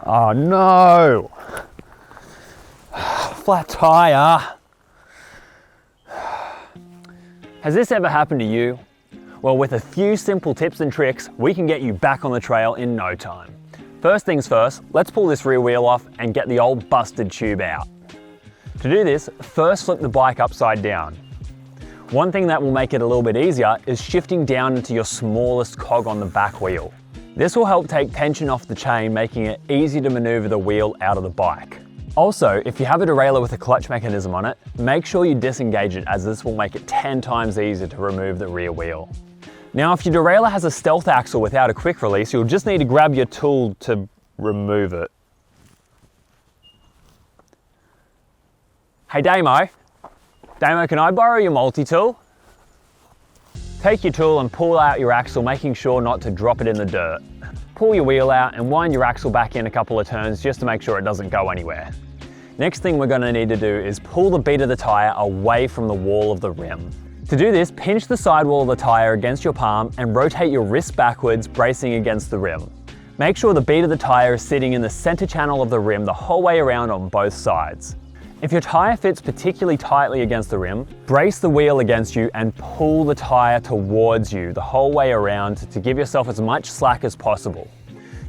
Oh no! Flat tire. Has this ever happened to you? Well, with a few simple tips and tricks, we can get you back on the trail in no time. First things first, let's pull this rear wheel off and get the old busted tube out. To do this, first flip the bike upside down. One thing that will make it a little bit easier is shifting down into your smallest cog on the back wheel. This will help take tension off the chain, making it easy to maneuver the wheel out of the bike. Also, if you have a derailleur with a clutch mechanism on it, make sure you disengage it, as this will make it 10 times easier to remove the rear wheel. Now, if your derailleur has a stealth axle without a quick release, you'll just need to grab your tool to remove it. Hey Damo, can I borrow your multi-tool? Take your tool and pull out your axle, making sure not to drop it in the dirt. Pull your wheel out and wind your axle back in a couple of turns just to make sure it doesn't go anywhere. Next thing we're going to need to do is pull the bead of the tyre away from the wall of the rim. To do this, pinch the sidewall of the tyre against your palm and rotate your wrist backwards, bracing against the rim. Make sure the bead of the tyre is sitting in the centre channel of the rim the whole way around on both sides. If your tyre fits particularly tightly against the rim, brace the wheel against you and pull the tyre towards you the whole way around to give yourself as much slack as possible.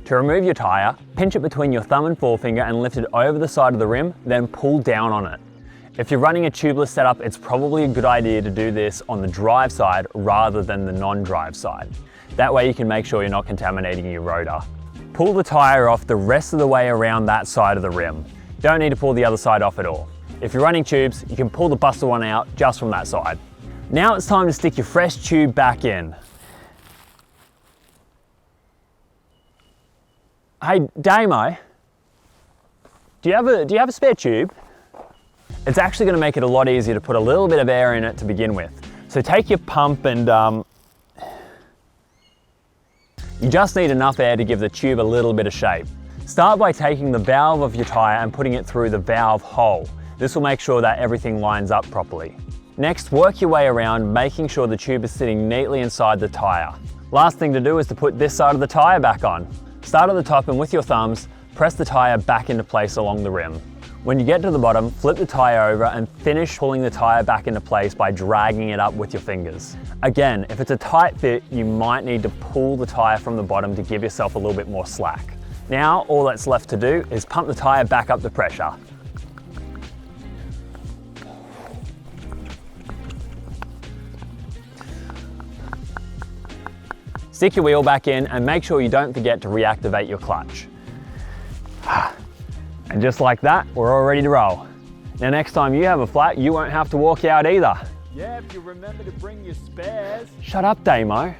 To remove your tyre, pinch it between your thumb and forefinger and lift it over the side of the rim, then pull down on it. If you're running a tubeless setup, it's probably a good idea to do this on the drive side rather than the non-drive side. That way you can make sure you're not contaminating your rotor. Pull the tyre off the rest of the way around that side of the rim. Don't need to pull the other side off at all. If you're running tubes, you can pull the busted one out just from that side. Now it's time to stick your fresh tube back in. Hey Damo, do you have a spare tube? It's actually going to make it a lot easier to put a little bit of air in it to begin with. So take your pump and you just need enough air to give the tube a little bit of shape. Start by taking the valve of your tyre and putting it through the valve hole. This will make sure that everything lines up properly. Next, work your way around, making sure the tube is sitting neatly inside the tyre. Last thing to do is to put this side of the tyre back on. Start at the top and with your thumbs, press the tyre back into place along the rim. When you get to the bottom, flip the tyre over and finish pulling the tyre back into place by dragging it up with your fingers. Again, if it's a tight fit, you might need to pull the tyre from the bottom to give yourself a little bit more slack. Now, all that's left to do is pump the tyre back up to pressure. Stick your wheel back in and make sure you don't forget to reactivate your clutch. And just like that, we're all ready to roll. Now next time you have a flat, you won't have to walk out either. Yeah, if you remember to bring your spares. Shut up, Damo.